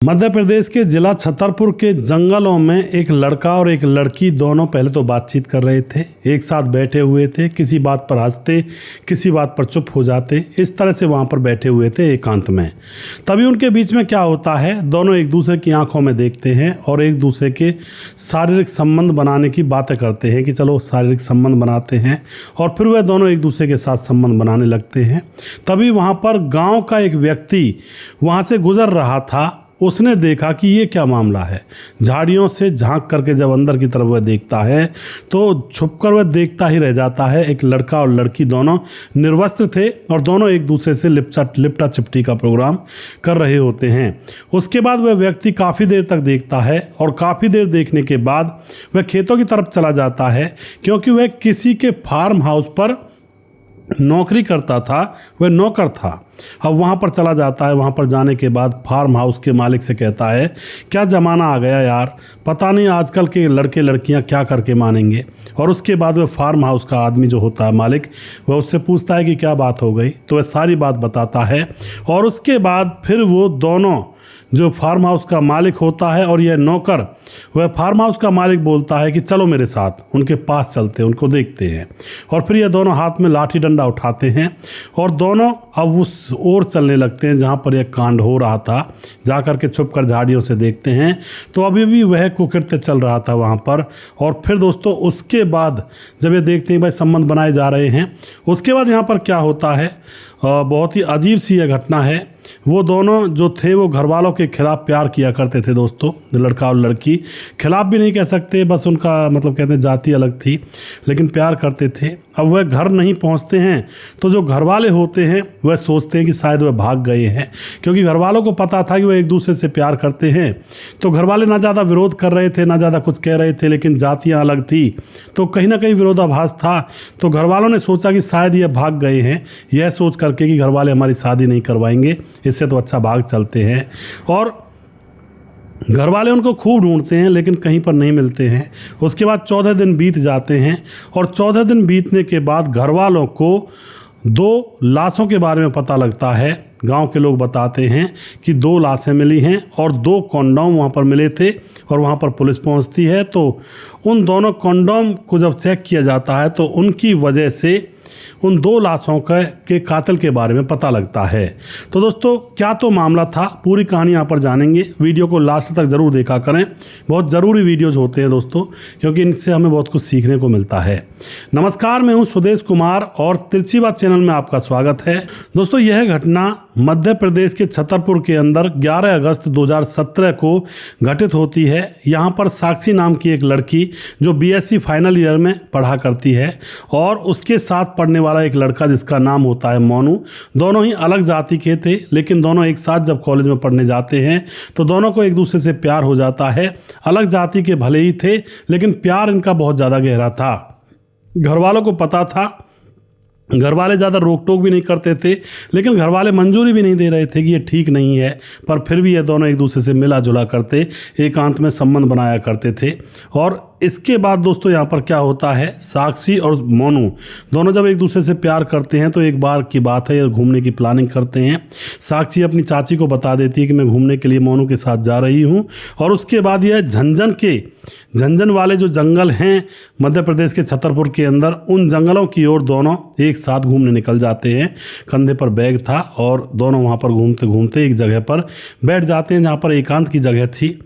मध्य प्रदेश के जिला छतरपुर के जंगलों में एक लड़का और एक लड़की दोनों पहले तो बातचीत कर रहे थे, एक साथ बैठे हुए थे, किसी बात पर हंसते, किसी बात पर चुप हो जाते, इस तरह से वहाँ पर बैठे हुए थे एकांत में। तभी उनके बीच में क्या होता है, दोनों एक दूसरे की आंखों में देखते हैं और एक दूसरे के शारीरिक संबंध बनाने की बातें करते हैं कि चलो शारीरिक संबंध बनाते हैं, और फिर वह दोनों एक दूसरे के साथ संबंध बनाने लगते हैं। तभी वहाँ पर गाँव का एक व्यक्ति वहाँ से गुजर रहा था। उसने देखा कि ये क्या मामला है। झाड़ियों से झांक करके जब अंदर की तरफ वह देखता है तो छुपकर वह देखता ही रह जाता है। एक लड़का और लड़की दोनों निर्वस्त्र थे और दोनों एक दूसरे से लिपटा चिपटी का प्रोग्राम कर रहे होते हैं। उसके बाद वह व्यक्ति काफ़ी देर तक देखता है और काफ़ी देर देखने के बाद वह खेतों की तरफ चला जाता है, क्योंकि वह किसी के फार्म हाउस पर नौकरी करता था, वह नौकर था। अब वहाँ पर चला जाता है। वहाँ पर जाने के बाद फार्म हाउस के मालिक से कहता है, क्या ज़माना आ गया यार, पता नहीं आजकल के लड़के लड़कियाँ क्या करके मानेंगे। और उसके बाद वह फार्म हाउस का आदमी जो होता है मालिक, वह उससे पूछता है कि क्या बात हो गई, तो वह सारी बात बताता है। और उसके बाद फिर वो दोनों, जो फार्म हाउस का मालिक होता है और यह नौकर, वह फार्म हाउस का मालिक बोलता है कि चलो मेरे साथ, उनके पास चलते हैं, उनको देखते हैं। और फिर यह दोनों हाथ में लाठी डंडा उठाते हैं और दोनों अब उस ओर चलने लगते हैं जहाँ पर यह कांड हो रहा था। जा कर के छुप कर झाड़ियों से देखते हैं तो अभी भी वह कुकृत्य चल रहा था वहाँ पर। और फिर दोस्तों उसके बाद जब ये देखते हैं भाई संबंध बनाए जा रहे हैं, उसके बाद यहाँ पर क्या होता है, बहुत ही अजीब सी यह घटना है। वो दोनों जो थे वो घर वालों के खिलाफ प्यार किया करते थे दोस्तों। लड़का और लड़की, खिलाफ भी नहीं कह सकते, बस उनका मतलब कहते हैं जाति अलग थी, लेकिन प्यार करते थे। अब वह घर नहीं पहुंचते हैं तो जो घर वाले होते हैं वह सोचते हैं कि शायद वह भाग गए हैं, क्योंकि घर वालों को पता था कि वह एक दूसरे से प्यार करते हैं। तो घर वाले ना ज़्यादा विरोध कर रहे थे, ना ज़्यादा कुछ कह रहे थे, लेकिन जातियाँ अलग थी तो कहीं ना कहीं विरोधाभास था। तो घर वालों ने सोचा कि शायद ये भाग गए हैं, यह सोच करके कि घर वाले हमारी शादी नहीं करवाएंगे, इससे तो अच्छा भाग चलते हैं। और घर वाले उनको खूब ढूंढते हैं लेकिन कहीं पर नहीं मिलते हैं। उसके बाद 14 दिन बीत जाते हैं और 14 दिन बीतने के बाद घर वालों को 2 लाशों के बारे में पता लगता है। गांव के लोग बताते हैं कि 2 लाशें मिली हैं और 2 कॉन्डोम वहां पर मिले थे। और वहां पर पुलिस पहुंचती है तो उन दोनों कॉन्डोम को जब चेक किया जाता है तो उनकी वजह से उन 2 लाशों के कातिल के बारे में पता लगता है। तो दोस्तों क्या तो मामला था, पूरी कहानी यहाँ पर जानेंगे। वीडियो को लास्ट तक ज़रूर देखा करें, बहुत ज़रूरी वीडियोज होते हैं दोस्तों, क्योंकि इनसे हमें बहुत कुछ सीखने को मिलता है। नमस्कार, मैं हूँ सुदेश कुमार और तिरछी बात चैनल में आपका स्वागत है। दोस्तों यह घटना मध्य प्रदेश के छतरपुर के अंदर 11 अगस्त 2017 को घटित होती है। यहाँ पर साक्षी नाम की एक लड़की जो BSc फाइनल ईयर में पढ़ा करती है और उसके साथ पढ़ने वाला एक लड़का जिसका नाम होता है मोनू। दोनों ही अलग जाति के थे, लेकिन दोनों एक साथ जब कॉलेज में पढ़ने जाते हैं तो दोनों को एक दूसरे से प्यार हो जाता है। अलग जाति के भले ही थे, लेकिन प्यार इनका बहुत ज़्यादा गहरा था। घर वालों को पता था, घर वाले ज़्यादा रोक टोक भी नहीं करते थे, लेकिन घर वाले मंजूरी भी नहीं दे रहे थे कि ये ठीक नहीं है, पर फिर भी ये दोनों एक दूसरे से मिला जुला करते, एकांत में संबंध बनाया करते थे। और इसके बाद दोस्तों यहाँ पर क्या होता है, साक्षी और मोनू दोनों जब एक दूसरे से प्यार करते हैं तो एक बार की बात है, ये घूमने की प्लानिंग करते हैं। साक्षी अपनी चाची को बता देती है कि मैं घूमने के लिए मोनू के साथ जा रही हूँ। और उसके बाद यह झंझन वाले जो जंगल हैं मध्य प्रदेश के छतरपुर के अंदर, उन जंगलों की ओर दोनों एक साथ घूमने निकल जाते हैं। कंधे पर बैग था और दोनों वहाँ पर घूमते घूमते एक जगह पर बैठ जाते हैं जहाँ पर एकांत की जगह थी।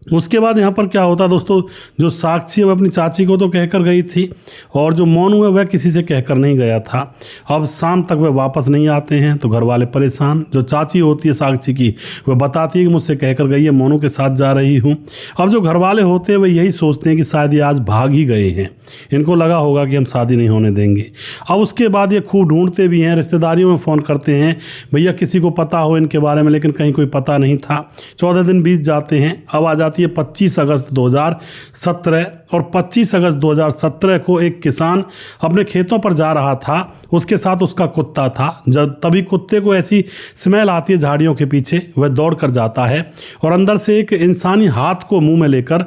उसके बाद यहाँ पर क्या होता है दोस्तों, जो साक्षी है वह अपनी चाची को तो कहकर गई थी और जो मोनू है वह किसी से कहकर नहीं गया था। अब शाम तक वह वापस नहीं आते हैं तो घर वाले परेशान। जो चाची होती है साक्षी की, वह बताती है कि मुझसे कहकर गई है, मोनू के साथ जा रही हूँ। अब जो घर वाले होते हैं वह यही सोचते हैं कि शायद ये आज भाग ही गए हैं, इनको लगा होगा कि हम शादी नहीं होने देंगे। अब उसके बाद ये खूब ढूंढते भी हैं, रिश्तेदारियों में फ़ोन करते हैं भैया किसी को पता हो इनके बारे में, लेकिन कहीं कोई पता नहीं था। 14 दिन बीत जाते हैं। अब आ जाती है 25 अगस्त 2017 और 25 अगस्त 2017 को एक किसान अपने खेतों पर जा रहा था, उसके साथ उसका कुत्ता था। जब तभी कुत्ते को ऐसी स्मेल आती है झाड़ियों के पीछे, वह दौड़ कर जाता है और अंदर से एक इंसानी हाथ को मुंह में लेकर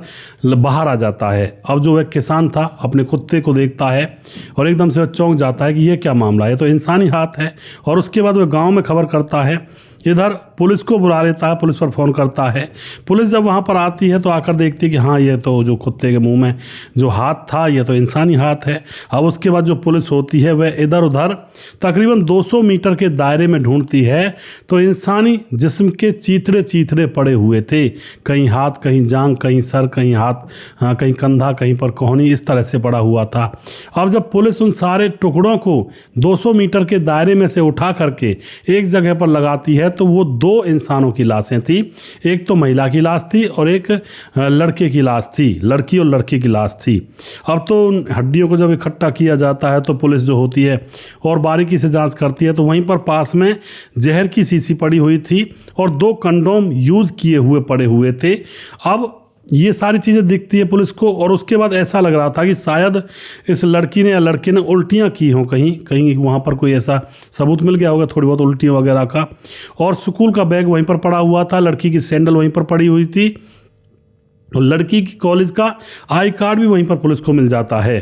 बाहर आ जाता है। अब जो वह किसान था अपने कुत्ते को देखता है और एकदम से वह चौंक जाता है कि यह क्या मामला है, तो इंसानी हाथ है। और उसके बाद वह गाँव में खबर करता है इधर पुलिस को बुला लेता है, पुलिस पर फ़ोन करता है। पुलिस जब वहाँ पर आती है तो आकर देखती है कि हाँ, ये तो जो कुत्ते के मुंह में जो हाथ था ये तो इंसानी हाथ है। अब उसके बाद जो पुलिस होती है वह इधर उधर तकरीबन 200 मीटर के दायरे में ढूंढती है तो इंसानी जिस्म के चीथड़े चीथड़े पड़े हुए थे, कहीं हाथ, कहीं जांग, कहीं सर, कहीं हाथ, कहीं कंधा, कहीं पर कोहनी, इस तरह से पड़ा हुआ था। अब जब पुलिस उन सारे टुकड़ों को 200 मीटर के दायरे में से उठा करके एक जगह पर लगाती है तो वो 2 इंसानों की लाशें थी। एक तो महिला की लाश थी और एक लड़के की लाश थी, लड़की और लड़के की लाश थी। अब तो उन हड्डियों को जब इकट्ठा किया जाता है तो पुलिस जो होती है और बारीकी से जांच करती है तो वहीं पर पास में जहर की शीशी पड़ी हुई थी और 2 कंडोम यूज़ किए हुए पड़े हुए थे। अब ये सारी चीज़ें दिखती है पुलिस को और उसके बाद ऐसा लग रहा था कि शायद इस लड़की ने या लड़के ने उल्टियाँ की हों, कहीं कहीं वहाँ पर कोई ऐसा सबूत मिल गया होगा थोड़ी बहुत उल्टियों वगैरह का। और स्कूल का बैग वहीं पर पड़ा हुआ था, लड़की की सैंडल वहीं पर पड़ी हुई थी और लड़की की कॉलेज का आई कार्ड भी वहीं पर पुलिस को मिल जाता है।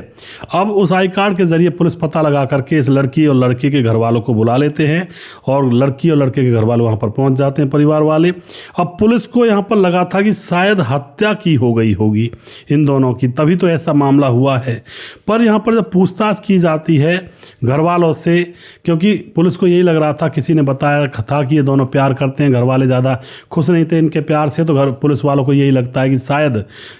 अब उस आई कार्ड के ज़रिए पुलिस पता लगा करके इस लड़की और लड़के के घर वालों को बुला लेते हैं और लड़की और लड़के के घर वाले वहाँ पर पहुँच जाते हैं, परिवार वाले। अब पुलिस को यहाँ पर लगा था कि शायद हत्या की हो गई होगी इन दोनों की, तभी तो ऐसा मामला हुआ है। पर यहाँ पर जब पूछताछ की जाती है घर वालों से, क्योंकि पुलिस को यही लग रहा था, किसी ने बताया था कि ये दोनों प्यार करते हैं, घर वाले ज़्यादा खुश नहीं थे इनके प्यार से, तो घर पुलिस वालों को यही लगता है कि शायद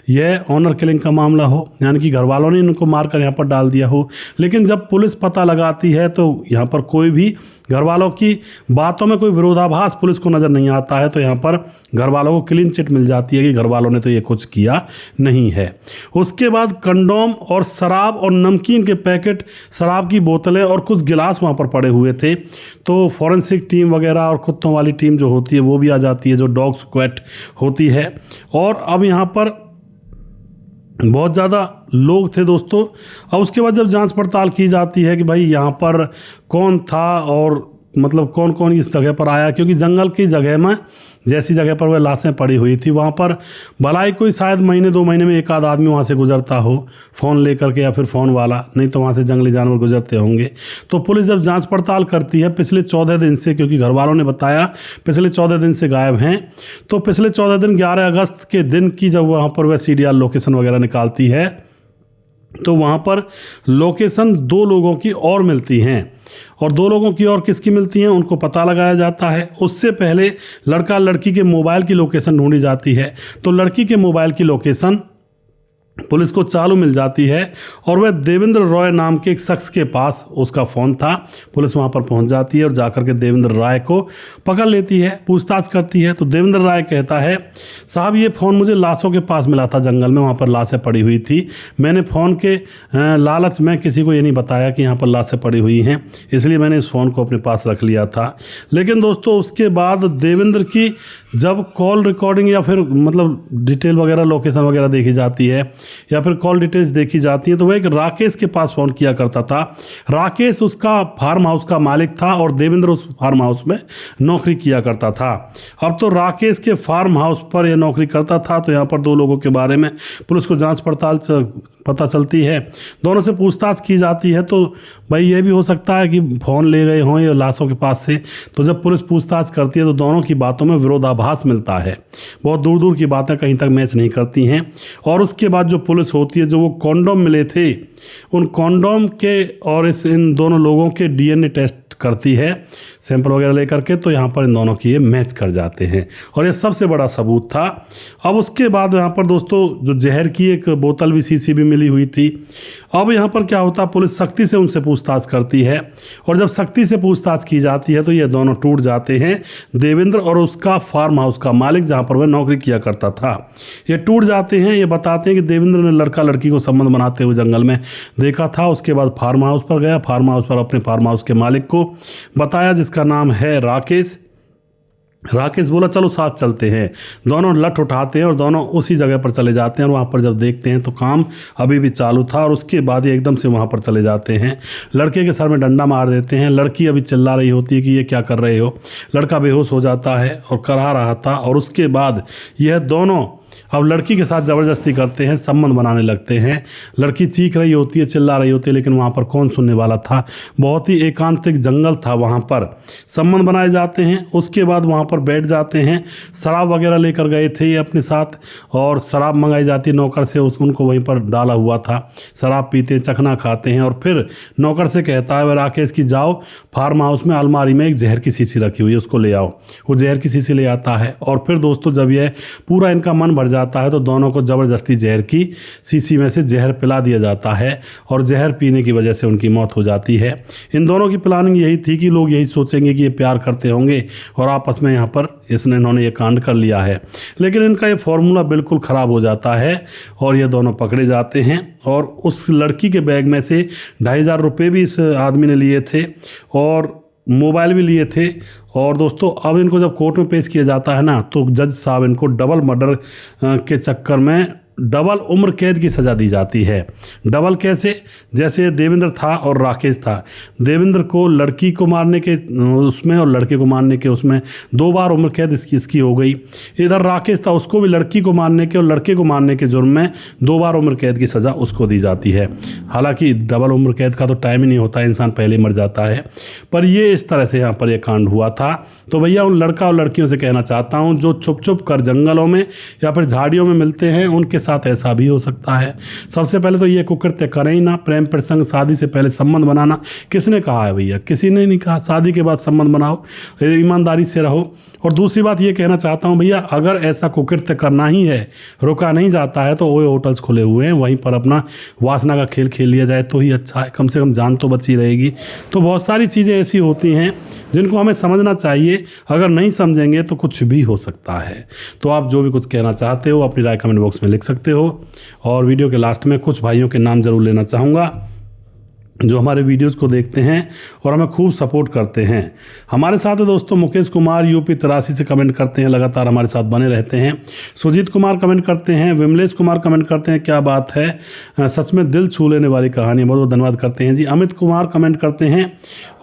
यह ऑनर किलिंग का मामला हो, यानी कि घर वालों ने इनको मारकर यहाँ पर डाल दिया हो। लेकिन जब पुलिस पता लगाती है तो यहाँ पर कोई भी घर वालों की बातों में कोई विरोधाभास पुलिस को नज़र नहीं आता है। तो यहाँ पर घर वालों को क्लीन चिट मिल जाती है कि घर वालों ने तो ये कुछ किया नहीं है। उसके बाद कंडोम और शराब और नमकीन के पैकेट, शराब की बोतलें और कुछ गिलास वहाँ पर पड़े हुए थे। तो फॉरेंसिक टीम वगैरह और कुत्तों वाली टीम जो होती है वो भी आ जाती है, जो डॉग स्क्वाड होती है। और अब यहाँ पर बहुत ज़्यादा लोग थे दोस्तों। अब उसके बाद जब जांच पड़ताल की जाती है कि भाई यहाँ पर कौन था और मतलब कौन कौन इस जगह पर आया, क्योंकि जंगल की जगह में जैसी जगह पर वह लाशें पड़ी हुई थी वहाँ पर भलाई कोई शायद महीने 2 महीने में एक आध आदमी वहाँ से गुजरता हो फ़ोन लेकर के, या फिर फ़ोन वाला, नहीं तो वहाँ से जंगली जानवर गुजरते होंगे। तो पुलिस जब जांच पड़ताल करती है पिछले 14 दिन से, क्योंकि घर वालों ने बताया पिछले 14 दिन से गायब हैं, तो पिछले 14 दिन 11 अगस्त के दिन की जब वहाँ पर वह CDR लोकेशन वगैरह निकालती है तो वहाँ पर लोकेशन 2 लोगों की और मिलती हैं। और 2 लोगों की और किसकी मिलती हैं उनको पता लगाया जाता है। उससे पहले लड़का लड़की के मोबाइल की लोकेशन ढूंढी जाती है। तो लड़की के मोबाइल की लोकेशन पुलिस को चालू मिल जाती है और वह देवेंद्र रॉय नाम के एक शख्स के पास उसका फ़ोन था। पुलिस वहां पर पहुंच जाती है और जाकर के देवेंद्र राय को पकड़ लेती है, पूछताछ करती है। तो देवेंद्र राय कहता है, साहब ये फ़ोन मुझे लाशों के पास मिला था, जंगल में वहाँ पर लाशें पड़ी हुई थी। मैंने फ़ोन के लालच में किसी को ये नहीं बताया कि यहाँ पर लाशें पड़ी हुई हैं, इसलिए मैंने इस फ़ोन को अपने पास रख लिया था। लेकिन दोस्तों उसके बाद देवेंद्र की जब कॉल रिकॉर्डिंग या फिर मतलब डिटेल वगैरह, लोकेशन वगैरह देखी जाती है या फिर कॉल डिटेल्स देखी जाती हैं तो वह एक राकेश के पास फ़ोन किया करता था। राकेश उसका फार्म हाउस का मालिक था और देवेंद्र उस फार्म हाउस में नौकरी किया करता था। अब तो राकेश के फार्म हाउस पर यह नौकरी करता था। तो यहाँ पर 2 लोगों के बारे में पुलिस को जांच पड़ताल पता चलती है, दोनों से पूछताछ की जाती है। तो भाई ये भी हो सकता है कि फ़ोन ले गए हों ये लाशों के पास से। तो जब पुलिस पूछताछ करती है तो दोनों की बातों में विरोधाभास मिलता है, बहुत दूर दूर की बातें कहीं तक मैच नहीं करती हैं। और उसके बाद जो पुलिस होती है, जो वो कॉन्डोम मिले थे उन कॉन्डोम के और इन दोनों लोगों के DNA टेस्ट करती है, सैंपल वगैरह लेकर के। तो यहाँ पर इन दोनों की ये मैच कर जाते हैं और ये सबसे बड़ा सबूत था। अब उसके बाद यहाँ पर दोस्तों जो जहर की एक बोतल भी शीशी भी मिली हुई थी। अब यहाँ पर क्या होता, पुलिस सख्ती से उनसे पूछताछ करती है और जब सख्ती से पूछताछ की जाती है तो ये दोनों टूट जाते हैं, देवेंद्र और उसका फार्म हाउस का मालिक जहाँ पर वह नौकरी किया करता था। ये टूट जाते हैं, ये बताते हैं कि देवेंद्र ने लड़का लड़की को संबंध बनाते हुए जंगल में देखा था। उसके बाद फार्म हाउस पर गया, फार्म हाउस पर अपने फार्म हाउस के मालिक को बताया जिसका नाम है राकेश। राकेश बोला चलो साथ चलते हैं। दोनों लठ उठाते हैं और दोनों उसी जगह पर चले जाते हैं और वहाँ पर जब देखते हैं तो काम अभी भी चालू था और उसके बाद ये एकदम से वहाँ पर चले जाते हैं। लड़के के सर में डंडा मार देते हैं। लड़की अभी चिल्ला रही होती है कि ये क्या कर रहे हो। लड़का बेहोश हो जाता है और कराह रहा था और उसके बाद यह दोनों अब लड़की के साथ ज़बरदस्ती करते हैं, संबंध बनाने लगते हैं। लड़की चीख रही होती है, चिल्ला रही होती है, लेकिन वहाँ पर कौन सुनने वाला था। बहुत ही एकांतिक जंगल था, वहाँ पर संबंध बनाए जाते हैं। उसके बाद वहाँ पर बैठ जाते हैं। शराब वगैरह लेकर गए थे ये अपने साथ, और शराब मंगाई जाती है नौकर से, उनको वहीं पर डाला हुआ था। शराब पीते, चखना खाते हैं, और फिर नौकर से कहता है, वह राकेश की जाओ फार्म हाउस में अलमारी में एक जहर की शीशी रखी हुई है, उसको ले आओ। वो जहर की शीशी ले आता है, और फिर दोस्तों जब यह पूरा इनका मन भर जाता है तो दोनों को ज़बरदस्ती जहर की शीशी में से जहर पिला दिया जाता है, और जहर पीने की वजह से उनकी मौत हो जाती है। इन दोनों की प्लानिंग यही थी कि लोग यही सोचेंगे कि ये प्यार करते होंगे और आपस में यहाँ पर इन्होंने ये कांड कर लिया है। लेकिन इनका ये फॉर्मूला बिल्कुल ख़राब हो जाता है और ये दोनों पकड़े जाते हैं। और उस लड़की के बैग में से 2,500 रुपये भी इस आदमी ने लिए थे, और मोबाइल भी लिए थे। और दोस्तों अब इनको जब कोर्ट में पेश किया जाता है ना, तो जज साहब इनको डबल मर्डर के चक्कर में डबल उम्र कैद की सज़ा दी जाती है। डबल कैसे? जैसे देवेंद्र था और राकेश था। देवेंद्र को लड़की को मारने के उसमें और लड़के को मारने के उसमें 2 बार उम्र कैद इसकी हो गई। इधर राकेश था, उसको भी लड़की को मारने के और लड़के को मारने के जुर्म में 2 बार उम्र कैद की सज़ा उसको दी जाती है। हालांकि डबल उम्र कैद का तो टाइम ही नहीं होता, इंसान पहले मर जाता है। पर ये इस तरह से यहाँ पर यह कांड हुआ था। तो भैया उन लड़का और लड़कियों से कहना चाहता हूँ जो छुप छुप कर जंगलों में या फिर झाड़ियों में मिलते हैं, उनके साथ ऐसा भी हो सकता है। सबसे पहले तो ये कुकृत्य करें ही ना। प्रेम प्रसंग, शादी से पहले संबंध बनाना किसने कहा है भैया? किसी ने नहीं कहा। शादी के बाद संबंध बनाओ, ईमानदारी से रहो। और दूसरी बात ये कहना चाहता हूँ भैया, अगर ऐसा कुकृत्य करना ही है, रुका नहीं जाता है, तो ओए होटल्स खुले हुए हैं, वहीं पर अपना वासना का खेल खेल लिया जाए तो ही अच्छा है। कम से कम जान तो बची रहेगी। तो बहुत सारी चीज़ें ऐसी होती हैं जिनको हमें समझना चाहिए। अगर नहीं समझेंगे तो कुछ भी हो सकता है। तो आप जो भी कुछ कहना चाहते हो अपनी राय कमेंट बॉक्स में लिख सकते हो। और वीडियो के लास्ट में कुछ भाइयों के नाम ज़रूर लेना चाहूँगा जो हमारे वीडियोस को देखते हैं और हमें खूब सपोर्ट करते हैं। हमारे साथ है दोस्तों मुकेश कुमार, यूपी 83 से कमेंट करते हैं, लगातार हमारे साथ बने रहते हैं। सुजीत कुमार कमेंट करते हैं, विमलेश कुमार कमेंट करते हैं, क्या बात है, सच में दिल छू लेने वाली कहानी, बहुत बहुत धन्यवाद करते हैं जी। अमित कुमार कमेंट करते हैं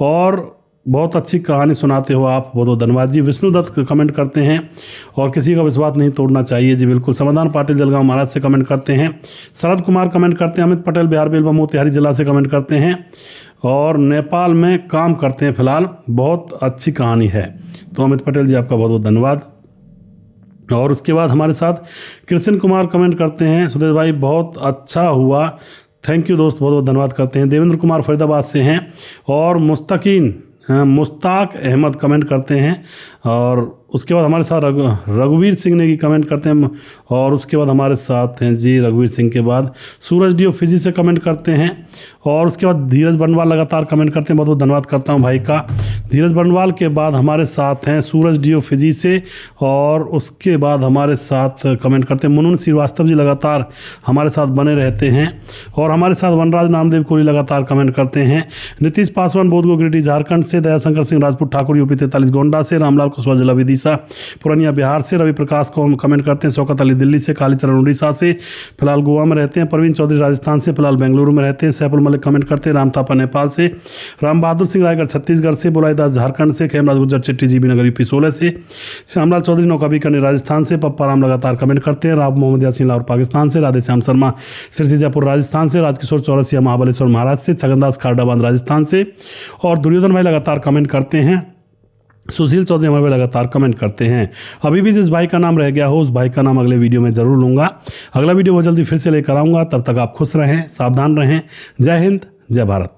और बहुत अच्छी कहानी सुनाते हो आप, बहुत बहुत धन्यवाद जी। विष्णु दत्त कमेंट करते हैं और किसी का विश्वास नहीं तोड़ना चाहिए जी, बिल्कुल। समाधान पाटिल जलगांव महाराज से कमेंट करते हैं। शरद कुमार कमेंट करते हैं। अमित पटेल बिहार बेलवा मोतिहारी जिला से कमेंट करते हैं और नेपाल में काम करते हैं फिलहाल, बहुत अच्छी कहानी है। तो अमित पटेल जी आपका बहुत बहुत धन्यवाद। और उसके बाद हमारे साथ कृष्ण कुमार कमेंट करते हैं, सुदेश भाई बहुत अच्छा हुआ, थैंक यू दोस्त, बहुत बहुत धन्यवाद करते हैं। देवेंद्र कुमार फरीदाबाद से हैं और मुश्ताक अहमद कमेंट करते हैं। और उसके बाद हमारे साथ रघुवीर सिंह ने की कमेंट करते हैं। और उसके बाद हमारे साथ हैं जी रघुवीर सिंह के बाद सूरज डी फिजी से कमेंट करते हैं। और उसके बाद धीरज बंडवाल लगातार कमेंट करते हैं, बहुत बहुत धन्यवाद करता हूं भाई का। धीरज बंडवाल के बाद हमारे साथ हैं सूरज डी फिजी से, और उसके बाद हमारे साथ कमेंट करते हैं मुनुन श्रीवास्तव जी, लगातार हमारे साथ बने रहते हैं। और हमारे साथ वनराज नामदेव कोहली लगातार कमेंट करते हैं। नीतीश पासवान बोधगो गिरिडीह झारखंड से, दयाशंकर सिंह राजपूत ठाकुर यूपी 43 गोंडा से, रामलाल कुशवाहा जिला विदिशा पूर्णिया बिहार से, रवि प्रकाश को कमेंट करते हैं, शौकत अली दिल्ली से, कालीचरण उड़ीसा से, फिलहाल गोवा में रहते हैं, प्रवीण चौधरी राजस्थान से, फिलहाल बेंगलुरु में रहते हैं, सैफुल मलिक कमेंट करते हैं, राम थापा नेपाल से, राम बहादुर सिंह रायगढ़ छत्तीसगढ़ से, बुलाईदास झारखंड से, खेमराज गुज्जर चिट्टी जीबी नगर यूपी 16 से, श्यामलाल चौधरी नौकाबीकरनी राजस्थान से, पप्पा राम लगातार कमेंट करते हैं, राम मोहम्मद यासीन लाहौर पाकिस्तान से, राधे श्याम शर्मा सिरसी जयपुर राजस्थान से, राजकिशोर चौरसिया महाबलेश्वर महाराज से, छगनदास खारडाबाद राजस्थान से, और दुर्योधन भाई लगातार कमेंट करते हैं। सुशील चौधरी हमारे लगातार कमेंट करते हैं। अभी भी जिस भाई का नाम रह गया हो उस भाई का नाम अगले वीडियो में ज़रूर लूँगा। अगला वीडियो बहुत जल्दी फिर से लेकर आऊँगा, तब तक आप खुश रहें, सावधान रहें। जय हिंद, जय भारत।